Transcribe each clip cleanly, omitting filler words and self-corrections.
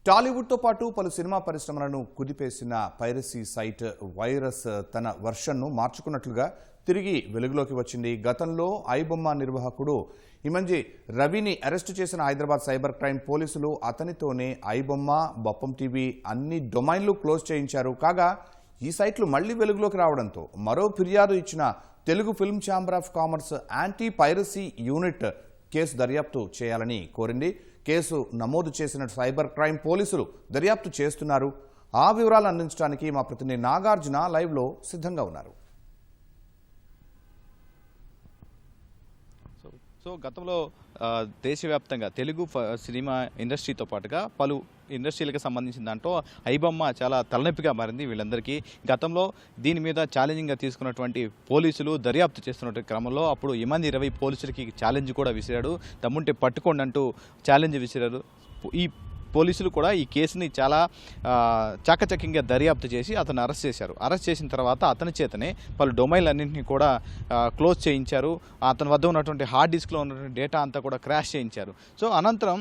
టాలీవుడ్తో పాటు పలు సినిమా పరిశ్రమలను కుదిపేసిన పైరసీ సైట్ వైరస్ తన వర్షన్ను మార్చుకున్నట్లుగా తిరిగి వెలుగులోకి వచ్చింది. గతంలో ఐబొమ్మ నిర్వాహకుడు ఇమంజి రవిని అరెస్టు చేసిన హైదరాబాద్ సైబర్ క్రైమ్ పోలీసులు అతనితోనే ఐబొమ్మ, బొప్పం టీవీ అన్ని డొమైన్లు క్లోజ్ చేయించారు. కాగా ఈ సైట్లు మళ్లీ వెలుగులోకి రావడంతో మరో ఫిర్యాదు ఇచ్చిన Telugu film chamber of commerce anti piracy unit case దర్యాప్తు చేయాలని కోరింది. కేసు నమోదు చేసిన సైబర్ క్రైమ్ పోలీసులు దర్యాప్తు చేస్తున్నారు. ఆ వివరాలు అందించడానికి మా ప్రతినిధి నాగార్జున లైవ్లో సిద్ధంగా ఉన్నారు. సో గతంలో దేశవ్యాప్తంగా తెలుగు సినిమా ఇండస్ట్రీతో పాటుగా పలు ఇండస్ట్రీలకు సంబంధించిన దాంట్లో ఐబొమ్మ చాలా తలనొప్పిగా మారింది వీళ్ళందరికీ. గతంలో దీని మీద ఛాలెంజింగ్గా తీసుకున్నటువంటి పోలీసులు దర్యాప్తు చేస్తున్నటువంటి క్రమంలో అప్పుడు ఇమంది రవి పోలీసులకి ఛాలెంజ్ కూడా విసిరాడు. దమ్ముంటే పట్టుకోండి అంటూ ఛాలెంజ్ విసిరారు. ఈ పోలీసులు కూడా ఈ కేసుని చాలా చాకచక్యంగా దర్యాప్తు చేసి అతను అరెస్ట్ చేశారు. అరెస్ట్ చేసిన తర్వాత అతని చేతనే పలు డొమైన్లన్నింటినీ కూడా క్లోజ్ చేయించారు. అతని వద్ద ఉన్నటువంటి హార్డ్ డిస్క్లో ఉన్నటువంటి డేటా అంతా కూడా క్రాష్ చేయించారు. సో అనంతరం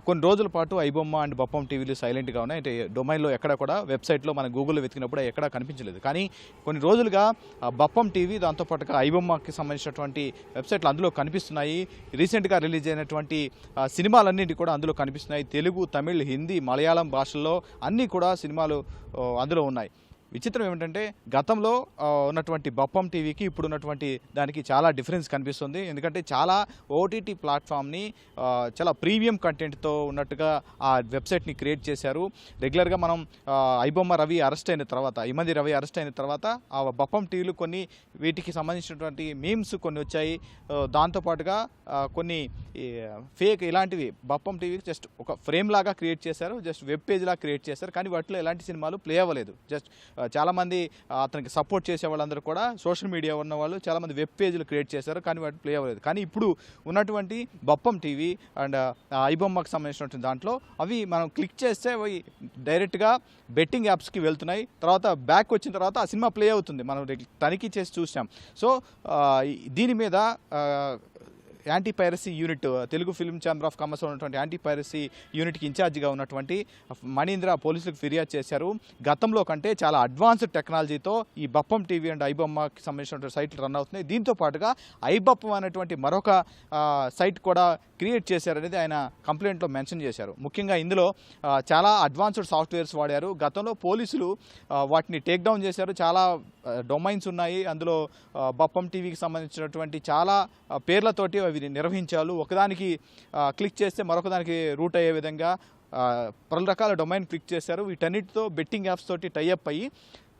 కొన్ని రోజుల పాటు ఐబొమ్మ అండ్ బొప్పం టీవీలు సైలెంట్గా ఉన్నాయి. అంటే డొమైన్లో ఎక్కడ కూడా వెబ్సైట్లో మన గూగుల్లో వెతికినప్పుడు ఎక్కడా కనిపించలేదు. కానీ కొన్ని రోజులుగా బొప్పం టీవీ దాంతోపాటుగా ఐబొమ్మకి సంబంధించినటువంటి వెబ్సైట్లు అందులో కనిపిస్తున్నాయి. రీసెంట్గా రిలీజ్ అయినటువంటి సినిమాలన్నింటి కూడా అందులో కనిపిస్తున్నాయి. తెలుగు, తమిళ్, హిందీ, మలయాళం భాషల్లో అన్నీ కూడా సినిమాలు అందులో ఉన్నాయి. విచిత్రం ఏమిటంటే గతంలో ఉన్నటువంటి బొప్పం టీవీకి ఇప్పుడు ఉన్నటువంటి దానికి చాలా డిఫరెన్స్ కనిపిస్తుంది. ఎందుకంటే చాలా ఓటీటీ ప్లాట్ఫామ్ని చాలా ప్రీమియం కంటెంట్తో ఉన్నట్టుగా ఆ వెబ్సైట్ని క్రియేట్ చేశారు. రెగ్యులర్గా మనం ఐబొమ్మ రవి అరెస్ట్ అయిన తర్వాత, ఇమంది రవి అరెస్ట్ అయిన తర్వాత ఆ బొప్పం టీవీలు కొన్ని వీటికి సంబంధించినటువంటి మీమ్స్ కొన్ని వచ్చాయి. దాంతోపాటుగా కొన్ని ఫేక్ ఇలాంటివి బొప్పం టీవీకి జస్ట్ ఒక ఫ్రేమ్ లాగా క్రియేట్ చేశారు, జస్ట్ వెబ్ పేజ్ లాగా క్రియేట్ చేశారు. కానీ వాటిలో ఎలాంటి సినిమాలు ప్లే అవ్వలేదు. జస్ట్ చాలామంది అతనికి సపోర్ట్ చేసే వాళ్ళందరూ కూడా సోషల్ మీడియా ఉన్న వాళ్ళు చాలామంది వెబ్ పేజీలు క్రియేట్ చేశారు, కానీ వాటి ప్లే అవ్వలేదు. కానీ ఇప్పుడు ఉన్నటువంటి బొప్పం టీవీ అండ్ ఐబొమ్మకి సంబంధించినటువంటి దాంట్లో అవి మనం క్లిక్ చేస్తే అవి డైరెక్ట్గా బెట్టింగ్ యాప్స్కి వెళ్తున్నాయి. తర్వాత బ్యాక్ వచ్చిన తర్వాత ఆ సినిమా ప్లే అవుతుంది. మనం తనిఖీ చేసి చూసాం. సో దీని మీద anti piracy unit, Telugu film chamber of commerce ఉన్నటువంటి యాంటీ పైరసీ యూనిట్కి ఇన్ఛార్జిగా ఉన్నటువంటి మణీంద్ర పోలీసులకు ఫిర్యాదు చేశారు. గతంలో కంటే చాలా అడ్వాన్స్డ్ టెక్నాలజీతో ఈ బొప్పం టీవీ అండ్ ఐబొమ్మకి సంబంధించినటువంటి సైట్లు రన్ అవుతున్నాయి. దీంతో పాటుగా ఐబొప్పం అనేటువంటి మరొక సైట్ కూడా క్రియేట్ చేశారనేది ఆయన కంప్లైంట్లో మెన్షన్ చేశారు. ముఖ్యంగా ఇందులో చాలా అడ్వాన్స్డ్ సాఫ్ట్వేర్స్ వాడారు. గతంలో పోలీసులు వాటిని టేక్ డౌన్ చేశారు. చాలా డొమైన్స్ ఉన్నాయి. అందులో బొప్పం టీవీకి సంబంధించినటువంటి చాలా పేర్లతోటి అవి నిర్వహించారు. ఒకదానికి క్లిక్ చేస్తే మరొకదానికి రూట్ అయ్యే విధంగా పలు రకాల డొమైన్ క్లిక్ చేశారు. వీటన్నిటితో బెట్టింగ్ యాప్స్ తోటి టైఅప్ అయ్యి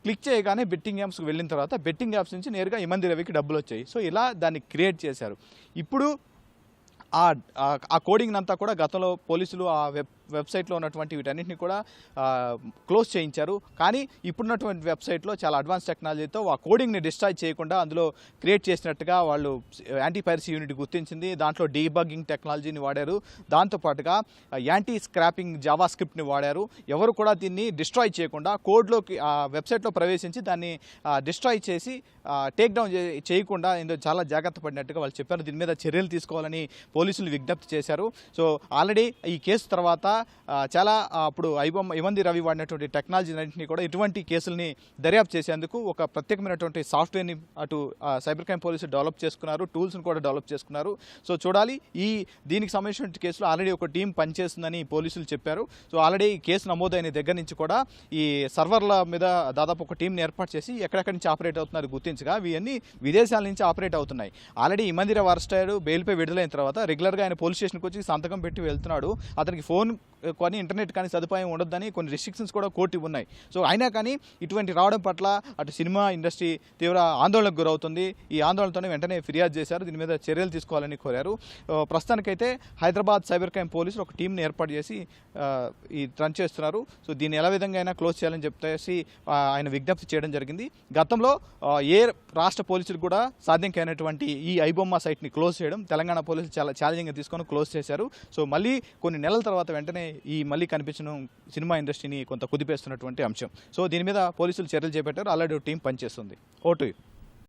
క్లిక్ చేయగానే బెట్టింగ్ యాప్స్కి వెళ్ళిన తర్వాత బెట్టింగ్ యాప్స్ నుంచి నేరుగా ఇమంది రవికి డబ్బులు వచ్చాయి. సో ఇలా దాన్ని క్రియేట్ చేశారు. ఇప్పుడు ఆ కోడింగ్ అంతా కూడా గతంలో పోలీసులు ఆ వెబ్సైట్లో ఉన్నటువంటి వీటన్నిటిని కూడా క్లోజ్ చేయించారు. కానీ ఇప్పుడున్నటువంటి వెబ్సైట్లో చాలా అడ్వాన్స్ టెక్నాలజీతో ఆ కోడింగ్ని డిస్ట్రాయ్ చేయకుండా అందులో క్రియేట్ చేసినట్టుగా వాళ్ళు యాంటీ పైరసీ యూనిట్ గుర్తించింది. దాంట్లో డీబగ్గింగ్ టెక్నాలజీని వాడారు. దాంతోపాటుగా యాంటీ స్క్రాపింగ్ జావా స్క్రిప్ట్ని వాడారు. ఎవరు కూడా దీన్ని డిస్ట్రాయ్ చేయకుండా కోడ్లోకి ఆ వెబ్సైట్లో ప్రవేశించి దాన్ని డిస్ట్రాయ్ చేసి టేక్ డౌన్ చేయకుండా ఇందులో చాలా జాగ్రత్త పడినట్టుగా వాళ్ళు చెప్పారు. దీని మీద చర్యలు తీసుకోవాలని పోలీసులు విజ్ఞప్తి చేశారు. సో ఆల్రెడీ ఈ కేసు తర్వాత చాలా అప్పుడు ఇమంది రవి వాడినటువంటి టెక్నాలజీ అన్నింటినీ కూడా ఇటువంటి కేసుల్ని దర్యాప్తు చేసేందుకు ఒక ప్రత్యేకమైనటువంటి సాఫ్ట్వేర్ని అటు సైబర్ క్రైమ్ పోలీసులు డెవలప్ చేసుకున్నారు, టూల్స్ని కూడా డెవలప్ చేసుకున్నారు. సో చూడాలి. దీనికి సంబంధించిన కేసులో ఆల్రెడీ ఒక టీం పనిచేస్తుందని పోలీసులు చెప్పారు. సో ఆల్రెడీ కేసు నమోదైన దగ్గర నుంచి కూడా ఈ సర్వర్ల మీద దాదాపు ఒక టీంని ఏర్పాటు చేసి ఎక్కడెక్కడి నుంచి ఆపరేట్ అవుతున్నారు గుర్తించగా ఇవన్నీ విదేశాల నుంచి ఆపరేట్ అవుతున్నాయి. ఆల్రెడీ ఇమంది రవి అరెస్ట్ అయ్యాడు. బెయిల్పై విడుదలైన తర్వాత రెగ్యులర్గా ఆయన పోలీస్ స్టేషన్కి వచ్చి సంతకం పెట్టి వెళ్తున్నాడు. అతనికి ఫోన్ కానీ ఇంటర్నెట్ కానీ సదుపాయం ఉండొద్దని కొన్ని రిస్ట్రిక్షన్స్ కూడా కోర్టు ఉన్నాయి. సో అయినా కానీ ఇటువంటి రావడం పట్ల అటు సినిమా ఇండస్ట్రీ తీవ్ర ఆందోళనకు గురవుతుంది. ఈ ఆందోళనతోనే వెంటనే ఫిర్యాదు చేశారు. దీని మీద చర్యలు తీసుకోవాలని కోరారు. ప్రస్తుతానికైతే హైదరాబాద్ సైబర్ క్రైమ్ పోలీసులు ఒక టీంని ఏర్పాటు చేసి రన్ చేస్తున్నారు. సో దీన్ని ఎలా విధంగా అయినా క్లోజ్ చేయాలని చెప్పేసి ఆయన విజ్ఞప్తి చేయడం జరిగింది. గతంలో ఏ రాష్ట్ర పోలీసులు కూడా సాధ్యం కానటువంటి ఈ ఐబొమ్మ సైట్ని క్లోజ్ చేయడం తెలంగాణ పోలీసులు చాలా ఛాలెంజింగ్గా తీసుకొని క్లోజ్ చేశారు. సో మళ్ళీ కొన్ని నెలల తర్వాత వెంటనే మళ్ళీ కనిపించిన సినిమా ఇండస్ట్రీని కొంత కుదిపేస్తున్నటువంటి అంశం. సో దీని మీద పోలీసులు చర్యలు చేపట్టారు. ఆల్రెడీ టీం పనిచేస్తుంది. ఓటు